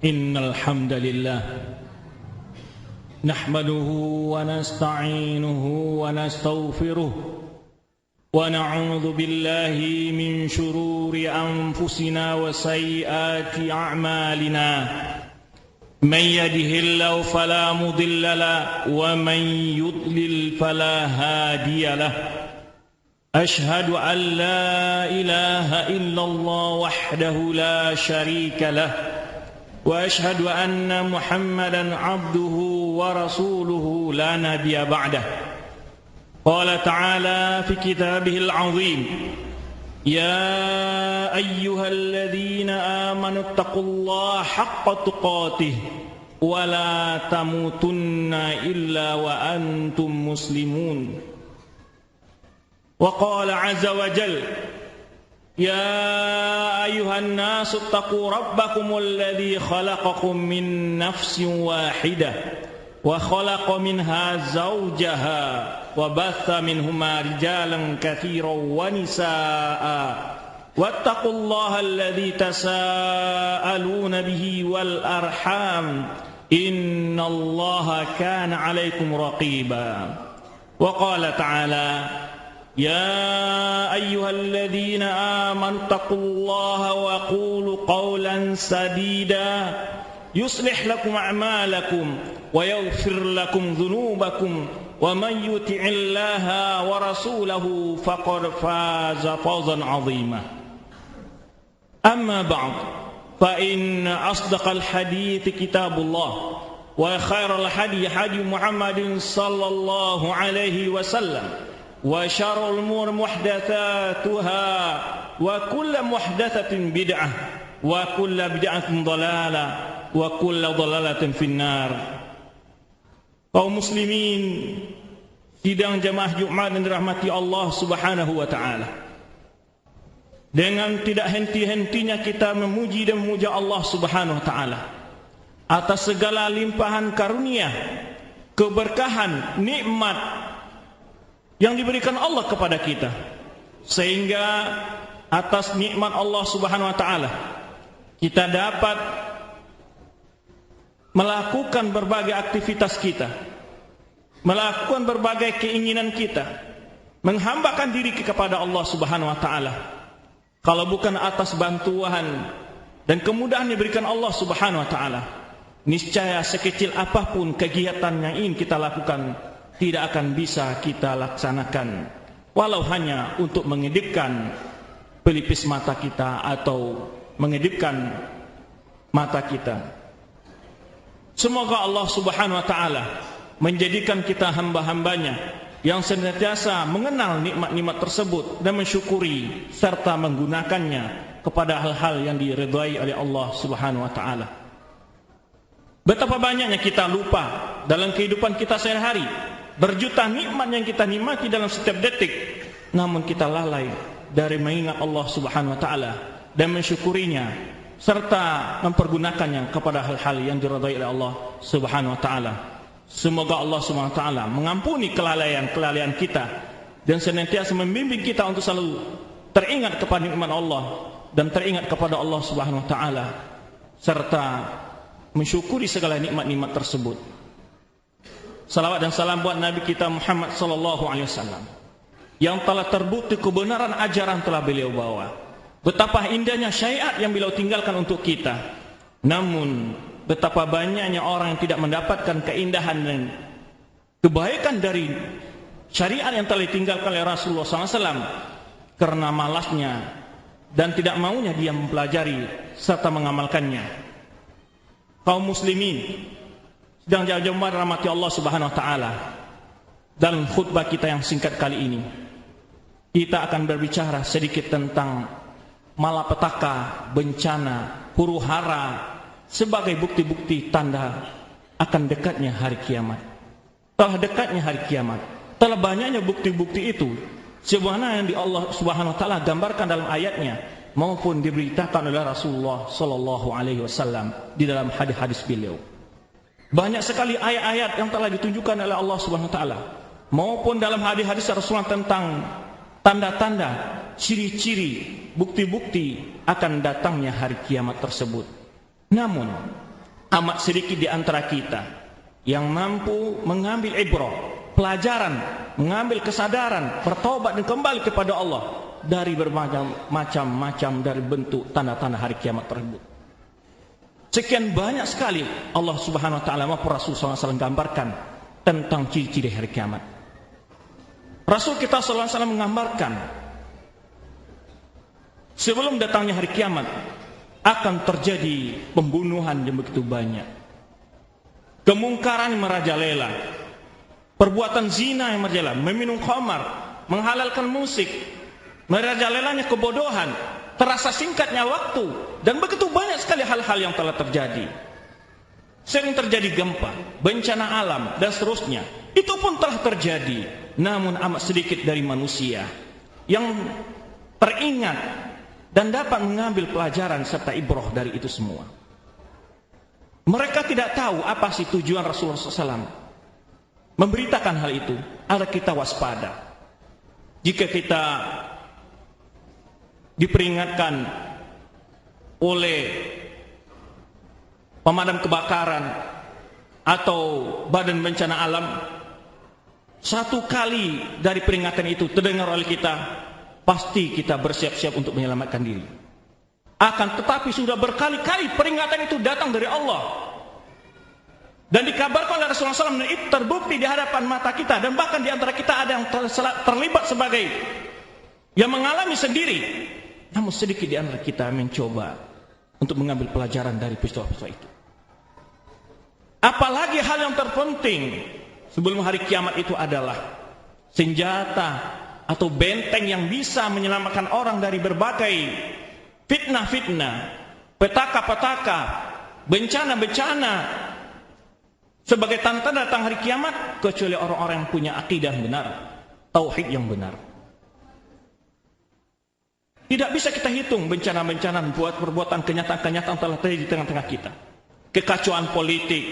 إن الحمد لله نحمده ونستعينه ونستغفره ونعوذ بالله من شرور أنفسنا وسيئات أعمالنا من يهده الله فلا مضل له ومن يضلل فلا هادي له أشهد أن لا إله إلا الله وحده لا شريك له وأشهد أن محمدا عبده ورسوله لا نبي بعده قال تعالى في كتابه العظيم يا أيها الذين آمنوا اتقوا الله حق تقاته ولا تموتن إلا وأنتم مسلمون وقال عز وجل يا أيها الناس اتقوا ربكم الذي خلقكم من نفس واحدة وخلق منها زوجها وبث منهما رجالا كثيرا ونساء واتقوا الله الذي تساءلون به والأرحام إن الله كان عليكم رقيبا وقال تعالى يا أيها الذين آمنوا اتقوا الله وقولوا قولا سديدا يصلح لكم أعمالكم ويغفر لكم ذنوبكم ومن يطع الله ورسوله فقد فاز فوزا عظيما أما بعد فإن أصدق الحديث كتاب الله وخير الهدي هدي محمد صلى الله عليه وسلم وشر الأمور محدثاتها وكل محدثة بدعة وكل بدعة ضلالة وكل ضلالة في النار. Kaum muslimin, sidang jamaah Jumat yang dirahmati Allah Subhanahu wa taala. Dengan tidak henti-hentinya kita memuji dan memuja Allah Subhanahu wa taala atas segala limpahan karunia, keberkahan, nikmat yang diberikan Allah kepada kita, sehingga atas nikmat Allah Subhanahu wa taala kita dapat melakukan berbagai aktivitas kita, melakukan berbagai keinginan kita, menghambakan diri kepada Allah Subhanahu wa taala. Kalau bukan atas bantuan dan kemudahan yang diberikan Allah Subhanahu wa taala, niscaya sekecil apapun kegiatan yang ingin kita lakukan tidak akan bisa kita laksanakan, walau hanya untuk mengedipkan pelipis mata kita atau mengedipkan mata kita. Semoga Allah Subhanahu wa taala menjadikan kita hamba-hambanya yang senantiasa mengenal nikmat-nikmat tersebut dan mensyukuri serta menggunakannya kepada hal-hal yang diridhai oleh Allah Subhanahu wa taala. Betapa banyaknya kita lupa dalam kehidupan kita sehari-hari. Berjuta nikmat yang kita nikmati dalam setiap detik, namun kita lalai dari mengingat Allah Subhanahu wa taala dan mensyukurinya serta mempergunakannya kepada hal-hal yang diridhai oleh Allah Subhanahu wa taala. Semoga Allah Subhanahu wa taala mengampuni kelalaian kita dan senantiasa membimbing kita untuk selalu teringat kepada nikmat Allah dan teringat kepada Allah Subhanahu wa taala serta mensyukuri segala nikmat-nikmat tersebut. Salawat dan salam buat Nabi kita Muhammad sallallahu alaihi wasallam yang telah terbukti kebenaran ajaran telah beliau bawa. Betapa indahnya syariat yang beliau tinggalkan untuk kita. Namun betapa banyaknya orang yang tidak mendapatkan keindahan dan kebaikan dari syariat yang telah ditinggalkan oleh Rasulullah SAW karena malasnya dan tidak maunya dia mempelajari serta mengamalkannya. Kaum muslimin, sedang jauh-jauh rahmati Allah Subhanahu wa taala. Dalam khutbah kita yang singkat kali ini, kita akan berbicara sedikit tentang malapetaka, bencana, huru-hara sebagai bukti-bukti tanda akan dekatnya hari kiamat. Telah dekatnya hari kiamat, telah banyaknya bukti-bukti itu sebagaimana yang di Allah Subhanahu wa taala gambarkan dalam ayatnya maupun diberitakan oleh Rasulullah sallallahu alaihi wasallam di dalam hadis-hadis beliau. Banyak sekali ayat-ayat yang telah ditunjukkan oleh Allah Subhanahu wa taala maupun dalam hadis-hadis Rasulullah tentang tanda-tanda, ciri-ciri, bukti-bukti akan datangnya hari kiamat tersebut. Namun amat sedikit di antara kita yang mampu mengambil ibrah, pelajaran, mengambil kesadaran, bertobat dan kembali kepada Allah dari berbagai macam dari bentuk tanda-tanda hari kiamat tersebut. Sekian banyak sekali Allah Subhanahu wa taala maupun Rasul SAW gambarkan tentang ciri-ciri hari kiamat. Rasul kita SAW menggambarkan sebelum datangnya hari kiamat akan terjadi pembunuhan yang begitu banyak, kemungkaran yang merajalela, perbuatan zina yang merajalela, meminum khamar, menghalalkan musik, merajalelanya kebodohan, terasa singkatnya waktu, dan begitu banyak sekali hal-hal yang telah terjadi. Sering terjadi gempa, bencana alam, dan seterusnya. Itu pun telah terjadi, namun amat sedikit dari manusia yang teringat dan dapat mengambil pelajaran serta ibrah dari itu semua. Mereka tidak tahu apa sih tujuan Rasulullah SAW memberitakan hal itu. Agar kita waspada. Jika kita diperingatkan oleh pemadam kebakaran atau badan bencana alam, satu kali dari peringatan itu terdengar oleh kita, pasti kita bersiap-siap untuk menyelamatkan diri. Akan tetapi sudah berkali-kali peringatan itu datang dari Allah, dan dikabarkan oleh Rasulullah SAW, dan itu terbukti di hadapan mata kita, dan bahkan di antara kita ada yang terlibat sebagai yang mengalami sendiri. Namun sedikit di antara kita mencoba untuk mengambil pelajaran dari peristiwa-peristiwa itu. Apalagi hal yang terpenting sebelum hari kiamat itu adalah senjata atau benteng yang bisa menyelamatkan orang dari berbagai fitnah-fitnah, petaka-petaka, bencana-bencana sebagai tanda datang hari kiamat, kecuali orang-orang yang punya akidah yang benar, tauhid yang benar. Tidak bisa kita hitung bencana-bencana buat perbuatan kenyataan-kenyataan telah terjadi di tengah-tengah kita. Kekacauan politik,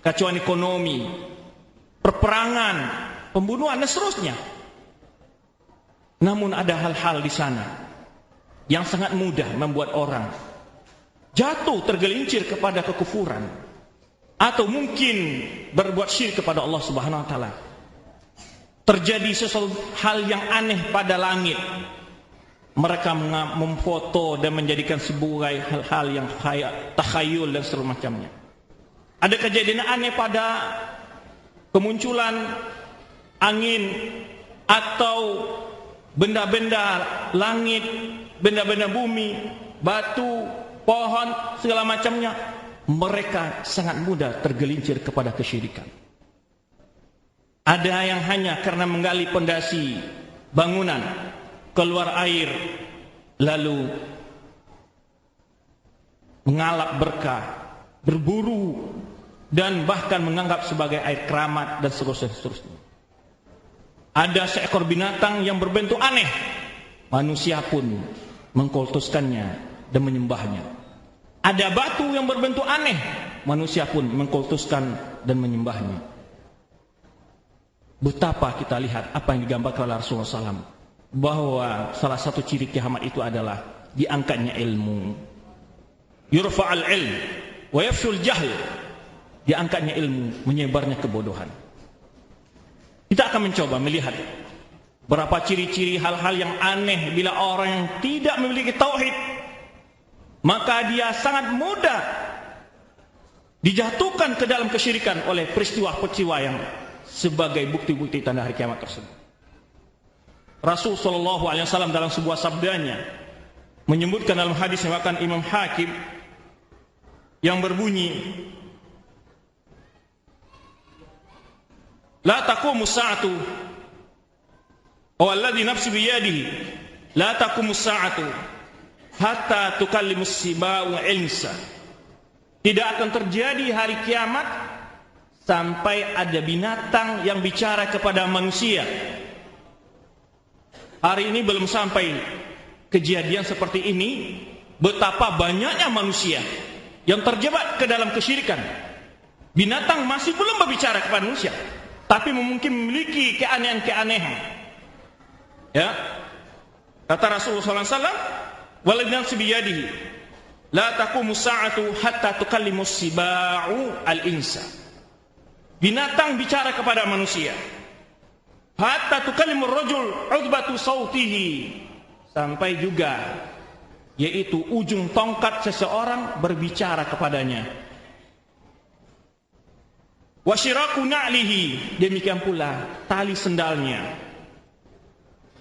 kekacauan ekonomi, perperangan, pembunuhan dan seterusnya. Namun ada hal-hal di sana yang sangat mudah membuat orang jatuh tergelincir kepada kekufuran atau mungkin berbuat syirik kepada Allah Subhanahu wa taala. Terjadi sesuatu hal yang aneh pada langit. Mereka memfoto dan menjadikan sebagai hal-hal yang takhayul dan semacamnya. Ada kejadian aneh pada kemunculan angin atau benda-benda langit, benda-benda bumi, batu, pohon, segala macamnya. Mereka sangat mudah tergelincir kepada kesyirikan. Ada yang hanya karena menggali pondasi bangunan, keluar air, lalu mengalap berkah, berburu, dan bahkan menganggap sebagai air keramat dan seterusnya. Ada seekor binatang yang berbentuk aneh, manusia pun mengkultuskannya dan menyembahnya. Ada batu yang berbentuk aneh, manusia pun mengkultuskan dan menyembahnya. Betapa kita lihat apa yang digambarkan oleh Rasulullah SAW, bahwa salah satu ciri kiamat itu adalah diangkatnya ilmu. Yurfa'al ilm wa yafshul jahl. Diangkatnya ilmu, menyebarnya kebodohan. Kita akan mencoba melihat berapa ciri-ciri hal-hal yang aneh bila orang yang tidak memiliki tauhid, maka dia sangat mudah dijatuhkan ke dalam kesyirikan oleh peristiwa-peristiwa yang sebagai bukti-bukti tanda hari kiamat tersebut. Rasul sallallahu alaihi wasallam dalam sebuah sabdanya menyebutkan dalam hadis yang diriwayatkan Imam Hakim yang berbunyi, la taqumu sa'atu walladhi nafsi biyadihi la taqumu sa'atu hatta tukallimu sibau insa. Tidak akan terjadi hari kiamat sampai ada binatang yang bicara kepada manusia. Hari ini belum sampai kejadian seperti ini, betapa banyaknya manusia yang terjebak ke dalam kesyirikan. Binatang masih belum berbicara kepada manusia, tapi mungkin memiliki keanehan-keanehan. Ya, kata Rasulullah SAW, "Waladhi nafsi biyadihi, la taqumu sa'atu hatta tukallimu siba'u al-insa. Binatang bicara kepada manusia. Hatta tukallimu rajul udbatu sautihi, sampai juga yaitu ujung tongkat seseorang berbicara kepadanya. Wa syiraku na'lihi, demikian pula tali sendalnya.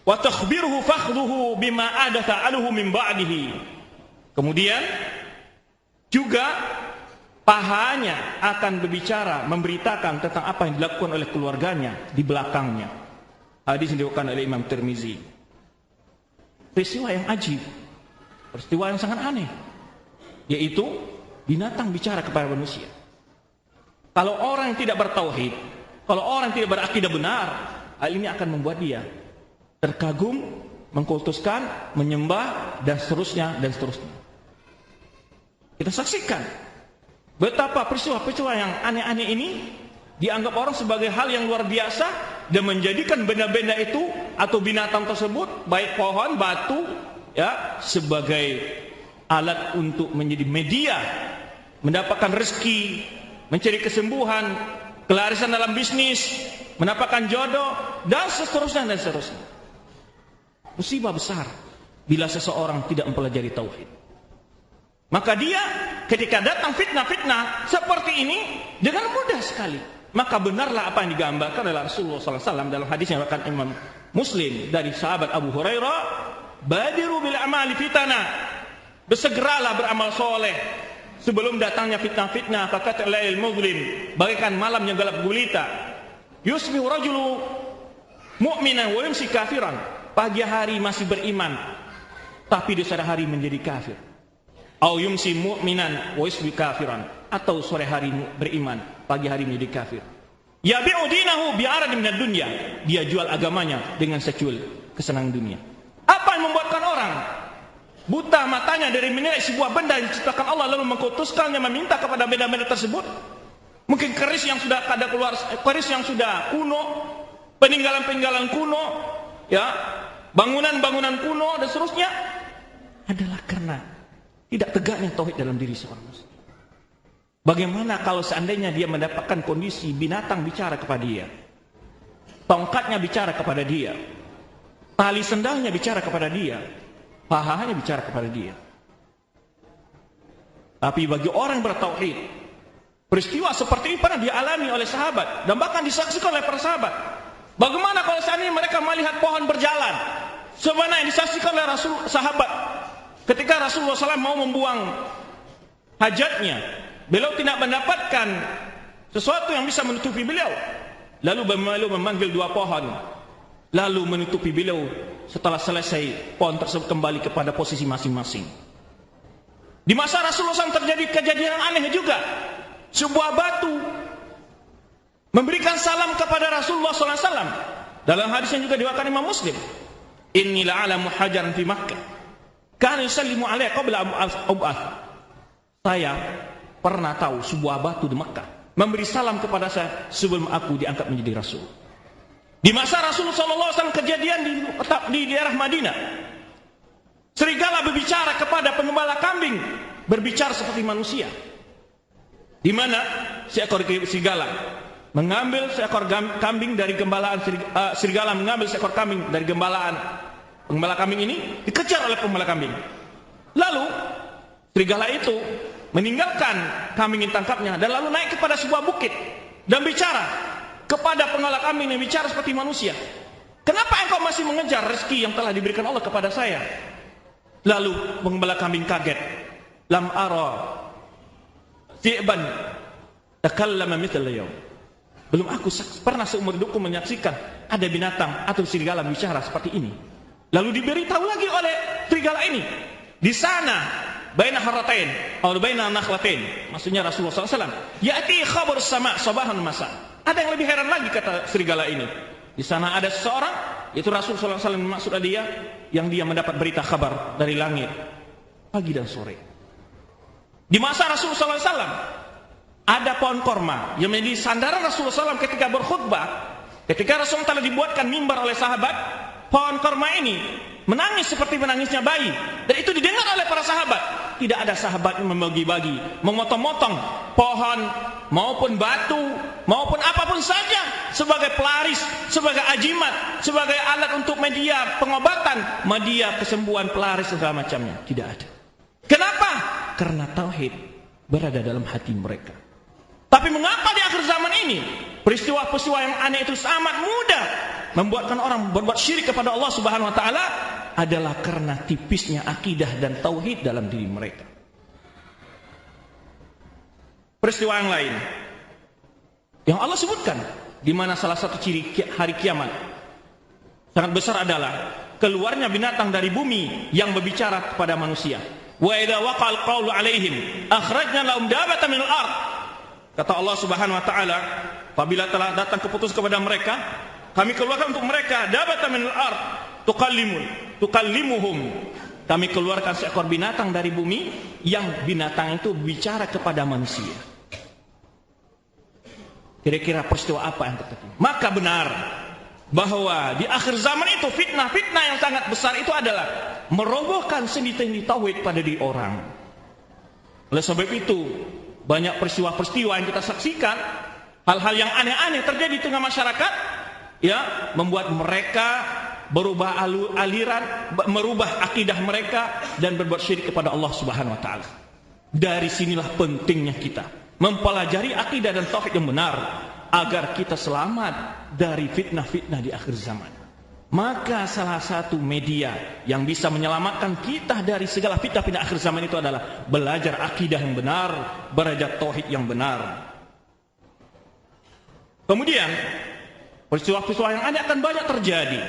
Wa takhbiruhu fakhdhuhu bima adatha aluhu min ba'dihi. Kemudian juga pahanya akan berbicara, memberitakan tentang apa yang dilakukan oleh keluarganya di belakangnya. Hadis yang diriwayatkan oleh Imam Tirmizi. Peristiwa yang ajib, peristiwa yang sangat aneh, yaitu binatang bicara kepada manusia. Kalau orang yang tidak bertauhid, kalau orang yang tidak berakidah benar, hal ini akan membuat dia terkagum, mengkultuskan, menyembah, dan seterusnya, dan seterusnya. Kita saksikan betapa peristiwa-peristiwa yang aneh-aneh ini dianggap orang sebagai hal yang luar biasa, dan menjadikan benda-benda itu atau binatang tersebut, baik pohon, batu, ya, sebagai alat untuk menjadi media, mendapatkan rezeki, mencari kesembuhan, kelarisan dalam bisnis, mendapatkan jodoh, dan seterusnya, dan seterusnya. Musibah besar bila seseorang tidak mempelajari tauhid. Maka dia ketika datang fitnah-fitnah seperti ini dengan mudah sekali. Maka benarlah apa yang digambarkan oleh Rasulullah SAW dalam hadis yang diriwayatkan Imam Muslim dari sahabat Abu Hurairah, badiru bil amali fitana, bersegeralah beramal soleh sebelum datangnya fitnah-fitnah. Kata lail muzlim, bagaikan malam yang gelap gulita. Yusbihu rajulu mu'minan wa yumsi kafiran, pagi hari masih beriman, tapi di sore hari menjadi kafir. Au yumsi mu'minan wa yusbi kafiran, atau sore hari beriman, pagi hari menjadi kafir. Yabi'u dinahu bi'aradin minad dunya, dia jual agamanya dengan secul kesenangan dunia. Apa yang membuatkan orang buta matanya dari menilai sebuah benda yang diciptakan Allah lalu mengkutuskannya, meminta kepada benda-benda tersebut? Mungkin keris yang sudah kada keluar, keris yang sudah kuno, peninggalan-peninggalan kuno, ya, bangunan-bangunan kuno dan seterusnya, adalah karena tidak tegaknya tauhid dalam diri seorang muslim. Bagaimana kalau seandainya dia mendapatkan kondisi binatang bicara kepada dia, tongkatnya bicara kepada dia, tali sendalnya bicara kepada dia, pahanya bicara kepada dia. Tapi bagi orang bertauhid, peristiwa seperti ini pernah dialami oleh sahabat dan bahkan disaksikan oleh para sahabat. Bagaimana kalau seandainya mereka melihat pohon berjalan, sebagaimana yang disaksikan oleh sahabat ketika Rasulullah SAW mau membuang hajatnya, beliau tidak mendapatkan sesuatu yang bisa menutupi beliau, lalu memanggil dua pohon, lalu menutupi beliau. Setelah selesai, pohon tersebut kembali kepada posisi masing-masing. Di masa Rasulullah SAW terjadi kejadian aneh juga. Sebuah batu memberikan salam kepada Rasulullah SAW. Dalam hadis yang juga diriwayatkan Imam Muslim, inni la'alamu hajaran fi Makkah kana yusallimu alaihi qabla ub'ath. Saya pernah tahu sebuah batu di Mekah memberi salam kepada saya sebelum aku diangkat menjadi rasul. Di masa Rasulullah SAW kejadian di daerah Madinah, serigala berbicara kepada pengembala kambing, berbicara seperti manusia. Di mana seekor serigala mengambil seekor kambing dari gembalaan, serigala mengambil seekor kambing dari gembalaan pengembala kambing ini, dikejar oleh pengembala kambing. Lalu serigala itu meninggalkan kambing yang tangkapnya dan lalu naik kepada sebuah bukit dan bicara kepada pengembala kambing yang bicara seperti manusia. Kenapa engkau masih mengejar rezeki yang telah diberikan Allah kepada saya? Lalu pengembala kambing kaget. Lam ara thi'ban takallama mithla yaum. Belum aku pernah seumur hidupku menyaksikan ada binatang atau serigala bicara seperti ini. Lalu diberitahu lagi oleh serigala ini, di sana baina harratain atau baina nakhlatain, maksudnya Rasulullah SAW, ya'ti khabar sama sabahan masa. Ada yang lebih heran lagi, kata serigala ini. Di sana ada seseorang, yaitu Rasulullah SAW, maksud dia, yang dia mendapat berita kabar dari langit pagi dan sore. Di masa Rasulullah SAW ada pohon korma yang menjadi sandaran Rasulullah SAW ketika berkhutbah. Ketika Rasulullah telah dibuatkan mimbar oleh sahabat, pohon korma ini menangis seperti menangisnya bayi, dan itu didengar oleh para sahabat. tidak ada sahabat yang membagi-bagi, memotong-motong pohon maupun batu maupun apapun saja sebagai pelaris, sebagai ajimat, sebagai alat untuk media pengobatan, media kesembuhan, pelaris segala macamnya. Tidak ada. Kenapa? Karena tauhid berada dalam hati mereka. Tapi mengapa di akhir zaman ini peristiwa-peristiwa yang aneh itu sangat mudah membuatkan orang berbuat syirik kepada Allah Subhanahu wa taala? Adalah karena tipisnya akidah dan tauhid dalam diri mereka. Peristiwa yang lain yang Allah sebutkan, di mana salah satu ciri hari kiamat sangat besar adalah keluarnya binatang dari bumi yang berbicara kepada manusia. Wa idza waqa'al qawlu 'alaihim akhrajna lahum dabatan minal ard. Kata Allah Subhanahu wa taala, apabila telah datang keputusan kepada mereka, kami keluarkan untuk mereka dabatan minal ard tukallimuhum. Kami keluarkan seekor binatang dari bumi yang binatang itu bicara kepada manusia. Kira-kira peristiwa apa yang terjadi? Maka benar bahwa di akhir zaman itu fitnah-fitnah yang sangat besar itu adalah merobohkan sendi-sendi tauhid pada diri orang. Oleh sebab itu, banyak peristiwa-peristiwa yang kita saksikan, hal-hal yang aneh-aneh terjadi di tengah masyarakat, ya, membuat mereka berubah aliran, merubah akidah mereka dan berbuat syirik kepada Allah Subhanahu wa taala. Dari sinilah pentingnya kita mempelajari akidah dan tauhid yang benar agar kita selamat dari fitnah-fitnah di akhir zaman. Maka salah satu media yang bisa menyelamatkan kita dari segala fitnah-fitnah akhir zaman itu adalah belajar akidah yang benar, belajar tauhid yang benar. Kemudian peristiwa-peristiwa yang aneh akan banyak terjadi,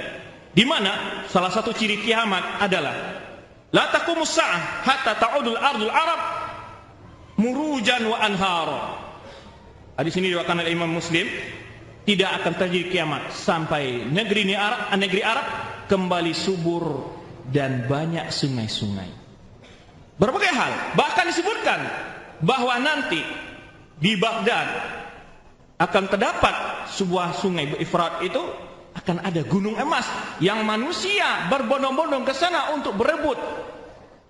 di mana salah satu ciri kiamat adalah la taqumus sa'ah hatta ta'udul ardul arab murujan wa anhara. Hadis ini diriwayatkan oleh Imam Muslim, tidak akan terjadi kiamat sampai negeri Arab kembali subur dan banyak sungai-sungai. Berbagai hal, bahkan disebutkan bahwa nanti di Baghdad akan terdapat sebuah sungai beifrat, itu akan ada gunung emas yang manusia berbondong-bondong ke sana untuk berebut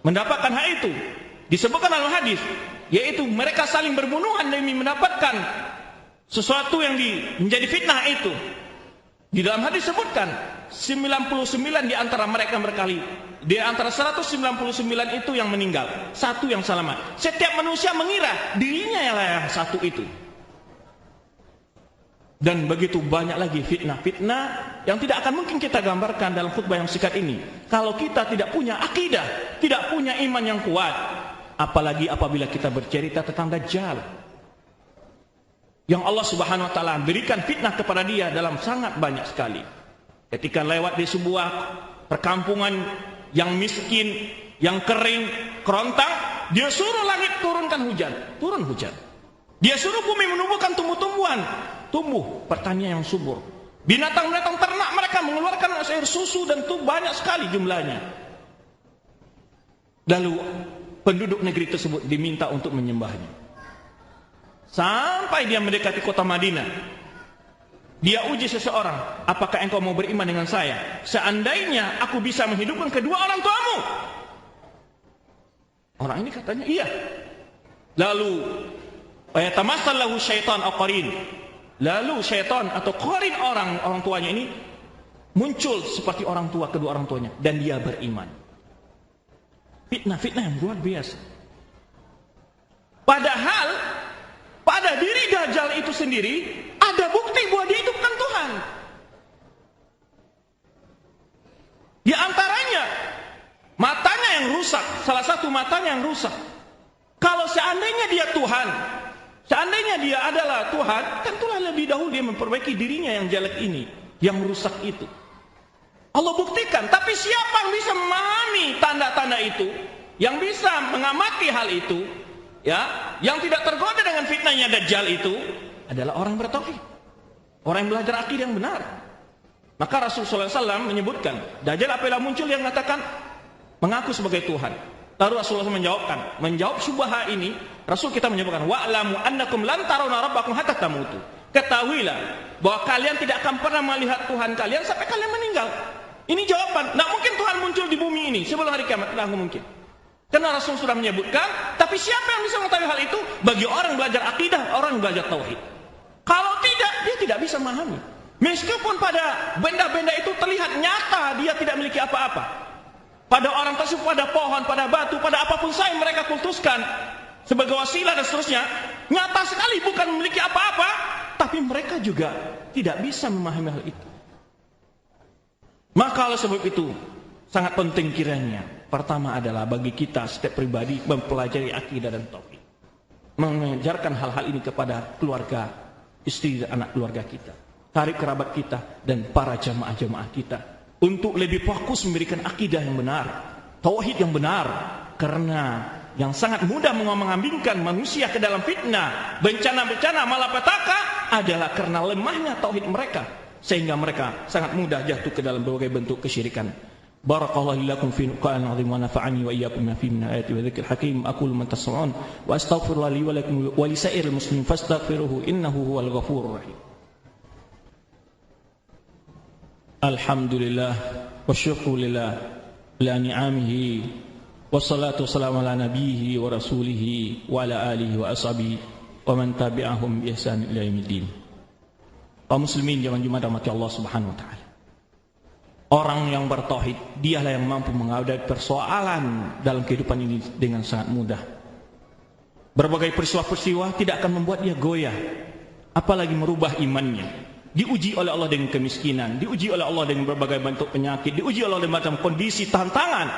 mendapatkan hal itu. Disebutkan dalam hadis, yaitu mereka saling berbunuhan demi mendapatkan sesuatu yang menjadi fitnah itu. Di dalam hadis disebutkan 99 di antara mereka berkali, di antara 199 itu yang meninggal, satu yang selamat. Setiap manusia mengira dirinya yang satu itu. Dan begitu banyak lagi fitnah-fitnah yang tidak akan mungkin kita gambarkan dalam khutbah yang singkat ini. Kalau kita tidak punya akidah, tidak punya iman yang kuat, apalagi apabila kita bercerita tentang Dajjal, yang Allah Subhanahu wa taala berikan fitnah kepada dia dalam sangat banyak sekali. Ketika lewat di sebuah perkampungan yang miskin, yang kering, kerontang, dia suruh langit turunkan hujan, turun hujan. Dia suruh bumi menumbuhkan tumbuh-tumbuhan, tumbuh pertanian yang subur. Binatang-binatang ternak mereka mengeluarkan air susu dan itu banyak sekali jumlahnya. Lalu penduduk negeri tersebut diminta untuk menyembahnya. Sampai dia mendekati kota Madinah, dia uji seseorang, apakah engkau mau beriman dengan saya seandainya aku bisa menghidupkan kedua orang tuamu? Orang ini katanya iya. Lalu ayatamassallahu syaitan atau qarin, lalu syaitan atau qarin orang tuanya ini muncul seperti orang tua, kedua orang tuanya, dan dia beriman. Fitnah-fitnah yang luar biasa. Padahal pada diri Dajjal itu sendiri ada bukti bahwa dia itu bukan Tuhan. Di antaranya matanya yang rusak, salah satu matanya yang rusak. Kalau seandainya dia Tuhan, seandainya dia adalah Tuhan, tentulah lebih dahulu dia memperbaiki dirinya yang jelek ini, yang rusak itu. Allah buktikan, tapi siapa yang bisa memahami tanda-tanda itu, yang bisa mengamati hal itu, ya, yang tidak tergoda dengan fitnahnya Dajjal itu adalah orang bertauhid, orang yang belajar akidah yang benar. Maka Rasulullah SAW menyebutkan, Dajjal apabila muncul yang mengatakan mengaku sebagai Tuhan. Lalu Rasulullah menjawab syubhat ini. Rasul kita menyebutkan, wa'lamu annakum lan tarawna rabbakum hatta tamutu. Ketahuilah bahwa kalian tidak akan pernah melihat Tuhan kalian sampai kalian meninggal. Ini jawaban. Tidak mungkin Tuhan muncul di bumi ini sebelum hari kiamat, tidak mungkin. Karena Rasul sudah menyebutkan, tapi siapa yang bisa mengetahui hal itu? Bagi orang belajar akidah, orang belajar tauhid. Kalau tidak, dia tidak bisa memahami. Meskipun pada benda-benda itu terlihat nyata, dia tidak memiliki apa-apa. Pada orang tersebut, pada pohon, pada batu, pada apapun saja mereka kultuskan sebagai wasilah dan seterusnya, nyata sekali bukan memiliki apa-apa, tapi mereka juga tidak bisa memahami hal itu. Maka oleh sebab itu, sangat penting kiranya, pertama adalah bagi kita setiap pribadi mempelajari akidah dan tauhid, mengajarkan hal-hal ini kepada keluarga, istri dan anak keluarga kita, karib kerabat kita, dan para jamaah-jamaah kita, untuk lebih fokus memberikan akidah yang benar, tauhid yang benar. Karena yang sangat mudah mengambingkan manusia ke dalam fitnah, bencana-bencana, malapetaka adalah karena lemahnya tauhid mereka, sehingga mereka sangat mudah jatuh ke dalam berbagai bentuk kesyirikan. Barakallahu lakum fi Qur'an azim wa nafa'ani wa iyyakum fi min ayati wa dzikril hakim. Aqulu ma tasma'un wa astaghfirullah li wa lakum wa li sa'iril muslimin fastaghfiruhu innahu huwal ghafurur rahim. Alhamdulillah wa syukrulillah la ni'amihi wassalatu wassalamu ala nabiyhi wa rasulihi wa ala alihi wa ashabihi wa man tabi'ahum bi ihsan ila yaumiddin. Kaum muslimin jangan Jumat rahmati Allah Subhanahu wa taala. Orang yang bertauhid, dialah yang mampu menghadapi persoalan dalam kehidupan ini dengan sangat mudah. Berbagai peristiwa-peristiwa tidak akan membuat dia goyah, apalagi merubah imannya. Diuji oleh Allah dengan kemiskinan, diuji oleh Allah dengan berbagai bentuk penyakit, diuji oleh Allah dengan macam kondisi, tantangan.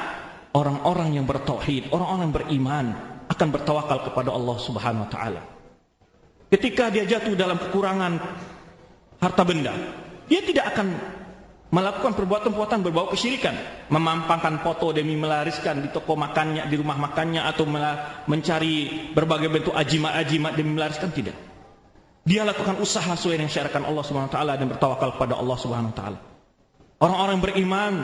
Orang-orang yang bertauhid, orang-orang yang beriman akan bertawakal kepada Allah Subhanahu wa taala. Ketika dia jatuh dalam kekurangan harta benda, dia tidak akan melakukan perbuatan-perbuatan berbau kesyirikan, memampangkan foto demi melariskan di toko makannya, di rumah makannya, atau mencari berbagai bentuk ajimat-ajimat demi melariskan, tidak. Dia lakukan usaha sesuai yang disyariatkan Allah Subhanahu wa taala dan bertawakal kepada Allah Subhanahu wa taala. Orang-orang beriman,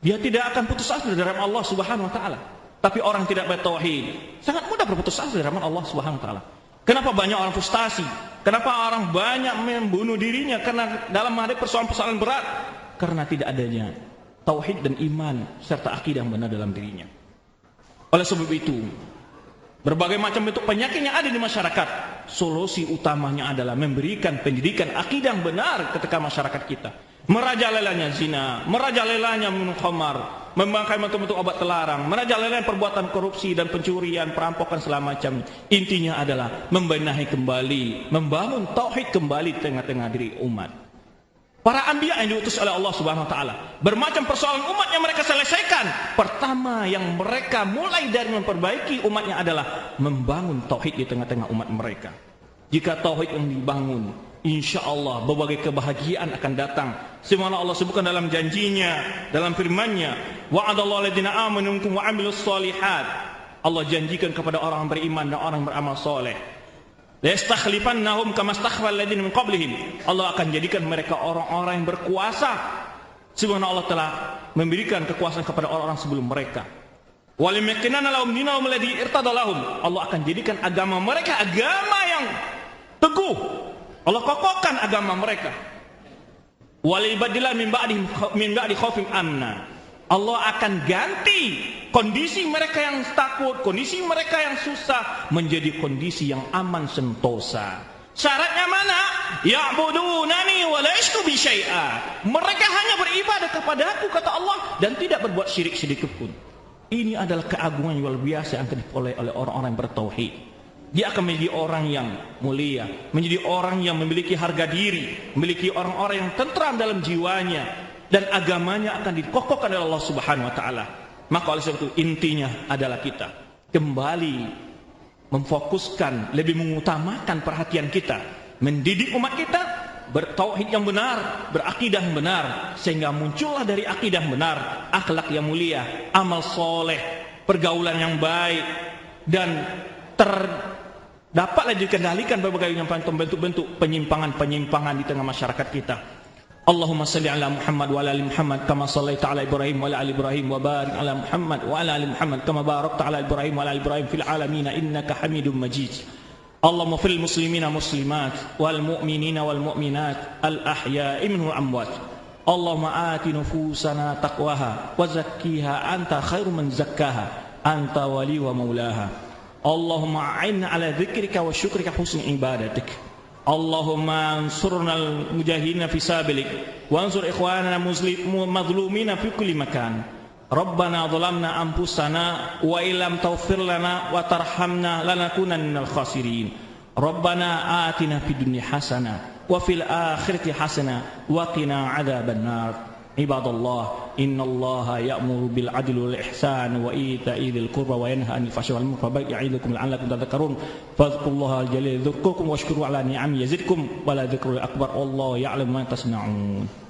dia tidak akan putus asa dari rahmat Allah Subhanahu wa taala. Tapi orang tidak bertauhid sangat mudah berputus asa dari rahmat Allah Subhanahu wa taala. Kenapa banyak orang frustasi? Kenapa orang banyak membunuh dirinya? Karena dalam menghadapi persoalan-persoalan berat, karena tidak adanya tauhid dan iman serta akidah yang benar dalam dirinya. Oleh sebab itu, berbagai macam bentuk penyakit yang ada di masyarakat, solusi utamanya adalah memberikan pendidikan akidah yang benar ketika masyarakat kita. Merajalelanya zina, merajalelanya minum khamar, memakai bentuk-bentuk obat terlarang, merajalelanya perbuatan korupsi dan pencurian, perampokan segala macam. Intinya adalah membenahi kembali, membangun tauhid kembali di tengah-tengah diri umat. Para anbiya yang diutus oleh Allah Subhanahu wa taala, bermacam persoalan umat yang mereka selesaikan. Pertama yang mereka mulai dari memperbaiki umatnya adalah membangun tauhid di tengah-tengah umat mereka. Jika tauhid yang dibangun, insyaallah berbagai kebahagiaan akan datang. Sebagaimana Allah sebutkan dalam janjinya, dalam firman-Nya, wa'adallahu alladziina aamanu minkum wa 'amilus shalihat. Allah janjikan kepada orang beriman dan orang beramal soleh, la yastakhlifannahum kama stakhlafal ladziina min qablihim. Allah akan jadikan mereka orang-orang yang berkuasa sebagaimana Allah telah memberikan kekuasaan kepada orang-orang sebelum mereka. Wa limakinana lahum dinahum alladzi irtada lahum. Allah akan jadikan agama mereka agama yang teguh. Allah kokohkan agama mereka. Walibadillah min ba'di khaufim amna. Allah akan ganti kondisi mereka yang takut, kondisi mereka yang susah menjadi kondisi yang aman sentosa. Syaratnya mana? Ya'budunani wa la yusyriku bi syai'a. Mereka hanya beribadah kepadaku, kata Allah, dan tidak berbuat syirik sedikit pun. Ini adalah keagungan yang luar biasa yang akan diperoleh oleh orang-orang yang bertauhid. Dia akan menjadi orang yang mulia, menjadi orang yang memiliki harga diri, memiliki orang-orang yang tentram dalam jiwanya, dan agamanya akan dikokohkan oleh Allah Subhanahu wa taala. Maka oleh sebab itu intinya adalah kita kembali memfokuskan, lebih mengutamakan perhatian kita, mendidik umat kita bertauhid yang benar, berakidah yang benar, sehingga muncullah dari akidah yang benar akhlak yang mulia, amal soleh, pergaulan yang baik, dan dapatlah dikendalikan berbagai bentuk-bentuk penyimpangan-penyimpangan di tengah masyarakat kita. Allahumma salli ala Muhammad wa ala ali Muhammad kama sallaita ala Ibrahim wa ala ali Ibrahim wa barik ala Muhammad wa ala ali Muhammad kama barakta ala Ibrahim wa ala ali Ibrahim fil alamin innaka Hamidum Majid. Allahumma fil muslimina muslimat wal mu'minina wal mu'minat al ahya'i minhum amwat. Allahumma ati nufusana taqwaha wa zakkiha anta khairu man zakkaha anta wali wa maulaha. Allahumma a'inna ala dzikrika wa syukrika husni ibadatik. Allahumma ansurnal mujahidina fi sabilik wa ansur ikhwanana mazlumina fi kulli makan. Rabbana zalamna anfusana wa illam taghfir lana wa tarhamna lanakunanna minal khasirin. Rabbana atina fid dunya hasanah wa fil akhirati hasanah wa qina adzaban nar. Ibadallah, innallaha ya'muru bil adli wal ihsan wa ita'i dzil qurba wa yanha 'anil fahsya'i wal munkari ya'idukum la'allakum tadhakkarun. Fadhkurullaha al-jalil yadhkurkum washkuru 'ala ni'amihi yazidkum wa la dzikru akbar. Wallahu ya'lamu ma tasna'un.